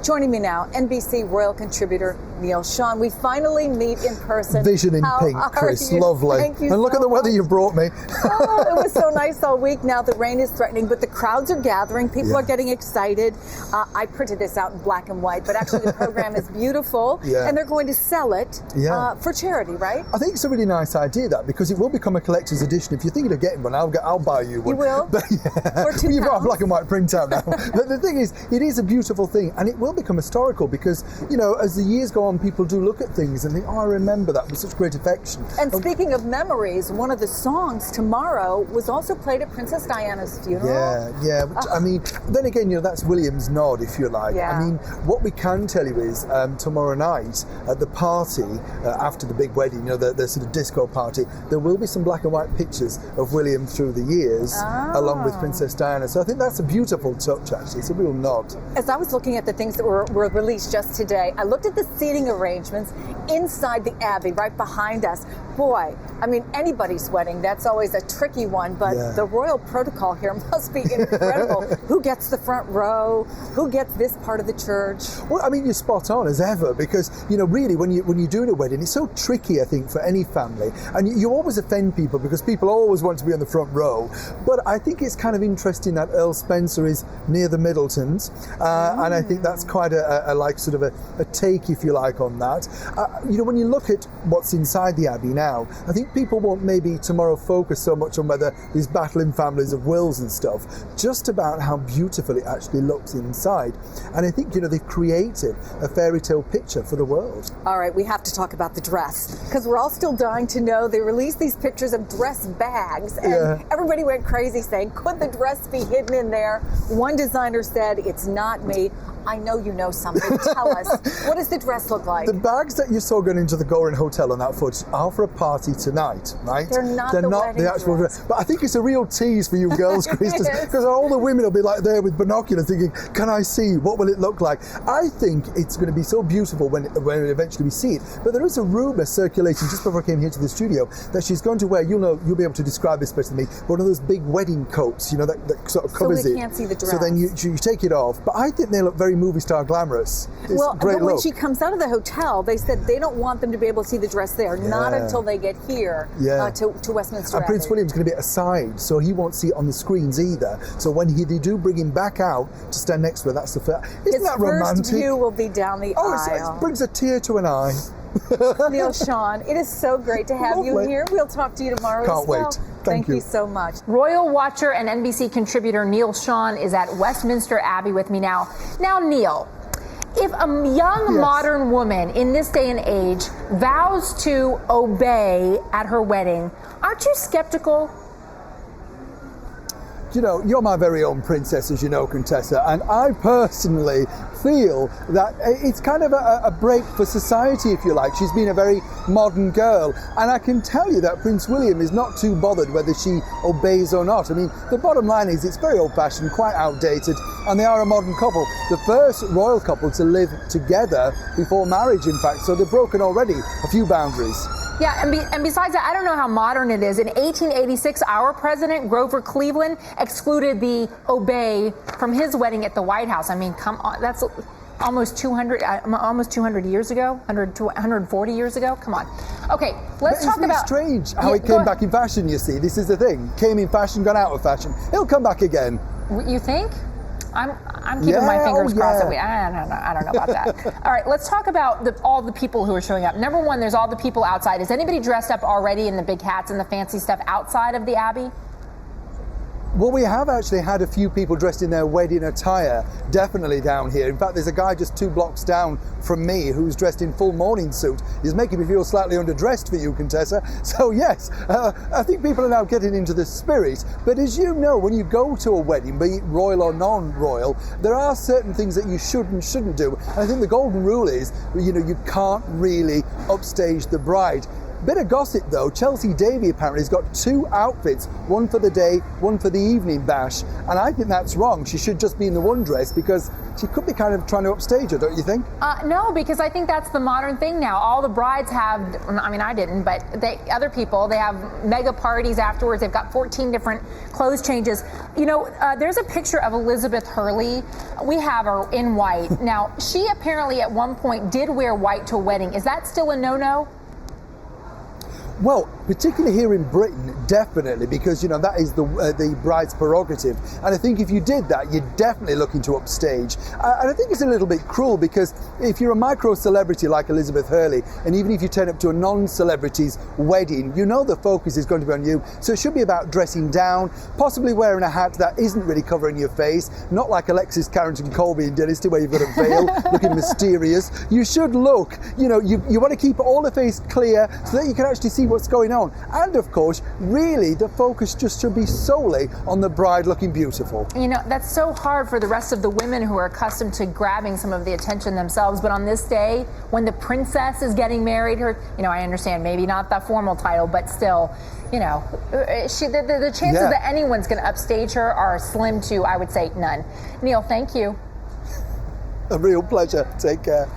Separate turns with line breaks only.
Joining me now, NBC Royal contributor Neil Sean. We finally meet in person.
Vision in pink, Chris. Lovely.
Thank you
and look
so
at the weather
much.
you brought me.
Oh, it was so nice all week. Now the rain is threatening, but the crowds are gathering. People are getting excited. I printed this out in black and white, but actually the program is beautiful, and they're going to sell it for charity, right?
I think it's a really nice idea, that, because it will become a collector's edition. If you're thinking of getting one, I'll buy you one.
You will?
But,
For £2.
You've got a black and white printout now. But the thing is, it is a beautiful thing, and it will become historical because, you know, as the years go on, people do look at things and think, oh, I remember that with such great affection.
And speaking of memories, one of the songs tomorrow was also played at Princess Diana's funeral.
Yeah. Which, I mean, then again, you know, that's William's nod, if you like.
Yeah.
I mean, what we can tell you is tomorrow night at the party, after the big wedding, you know, the sort of disco party, there will be some black and white pictures of William through the years, along with Princess Diana. So I think that's a beautiful touch, actually. It's a real nod.
As I was looking at the things that were released just today, I looked at the seating arrangements inside the Abbey, right behind us. Boy, I mean, anybody's wedding, that's always a tricky one, but the royal protocol here must be incredible. Who gets the front row? Who gets this part of the church?
Well, I mean, you're spot on as ever, because, you know, really, when you're doing a wedding, it's so tricky, I think, for any family. And you always offend people because people always want to be on the front row. But I think it's kind of interesting that Earl Spencer is near the Middletons. And I think that's quite a like sort of a take, if you like, on that. You know, when you look at what's inside the Abbey now, I think people won't maybe tomorrow focus so much on whether these battling families of wills and stuff, just about how beautiful it actually looks inside. And I think, you know, they've created a fairy tale picture for the world.
All right, we have to talk about the dress, because we're all still dying to know. They released these pictures of dress bags, and everybody went crazy saying, could the dress be hidden in there? One designer said, it's not me. I know you know something. Tell us, what does the dress look like?
The bags that you saw going into the Gorin Hotel on that footage are for a party tonight, right?
They're not the
actual dress. But I think it's a real tease for you girls, Chris, because all the women will be like there with binoculars thinking, can I see? What will it look like? I think it's going to be so beautiful when eventually we see it. But there is a rumour circulating just before I came here to the studio that she's going to wear, you'll be able to describe this better than me, one of those big wedding coats, you know, that sort of covers it.
So we can't see the dress.
So then you take it off. But I think they look very movie star glamorous. It's
well,
great
but when
look.
she comes out of the hotel, they said they don't want them to be able to see the dress there, not until they get here to Westminster
And Prince
Abbey.
William's going to be aside, so he won't see it on the screens either. So when they do bring him back out to stand next to her, that's the first. Isn't that romantic?
His first view will be down the aisle.
It brings a tear to an eye.
Neil Sean, it is so great to have you here. We'll talk to you tomorrow
Can't
as well.
wait.
Thank you so much.
Royal watcher and NBC contributor Neil Sean is at Westminster Abbey with me now. Now, Neil, if a young modern woman in this day and age vows to obey at her wedding, aren't you skeptical?
You know, you're my very own princess, as you know, Contessa, and I personally feel that it's kind of a break for society, if you like. She's been a very modern girl, and I can tell you that Prince William is not too bothered whether she obeys or not. I mean, the bottom line is it's very old-fashioned, quite outdated, and they are a modern couple. The first royal couple to live together before marriage, in fact, so they've broken already a few boundaries.
Yeah, and besides that, I don't know how modern it is. In 1886, our president, Grover Cleveland, excluded the obey from his wedding at the White House. I mean, come on, that's almost 200 years ago, 140 years ago. Come on. Okay, let's talk about.
It's strange how it came back in fashion, you see. This is the thing. Came in fashion, gone out of fashion. It'll come back again.
You think? I'm keeping my fingers crossed. I don't know about that. All right, let's talk about all the people who are showing up. Number one, there's all the people outside. Is anybody dressed up already in the big hats and the fancy stuff outside of the Abbey?
Well, we have actually had a few people dressed in their wedding attire, definitely down here. In fact, there's a guy just 2 blocks down from me who's dressed in full morning suit. He's making me feel slightly underdressed for you, Contessa. So yes, I think people are now getting into the spirit. But as you know, when you go to a wedding, be it royal or non-royal, there are certain things that you should and shouldn't do. And I think the golden rule is, you know, you can't really upstage the bride. Bit of gossip though, Chelsea Davy apparently has got 2 outfits, one for the day, one for the evening bash, and I think that's wrong. She should just be in the one dress because she could be kind of trying to upstage her, don't you think?
No, because I think that's the modern thing now. All the brides have, I mean, I didn't, but other people, they have mega parties afterwards. They've got 14 different clothes changes. You know, there's a picture of Elizabeth Hurley. We have her in white. Now, she apparently at one point did wear white to a wedding. Is that still a no-no?
Well, particularly here in Britain, definitely, because, you know, that is the bride's prerogative. And I think if you did that, you're definitely looking to upstage. And I think it's a little bit cruel because if you're a micro-celebrity like Elizabeth Hurley, and even if you turn up to a non-celebrity's wedding, you know the focus is going to be on you. So it should be about dressing down, possibly wearing a hat that isn't really covering your face, not like Alexis Carrington-Colby in Dynasty where you've got a veil looking mysterious. You should look, you know, you want to keep all the face clear so that you can actually see what's going on. And of course, really the focus just should be solely on the bride looking beautiful.
You know, that's so hard for the rest of the women who are accustomed to grabbing some of the attention themselves. But on this day, when the princess is getting married, you know, I understand maybe not the formal title, but still, you know, the chances that anyone's going to upstage her are slim to, I would say, none. Neil, thank you.
A real pleasure. Take care.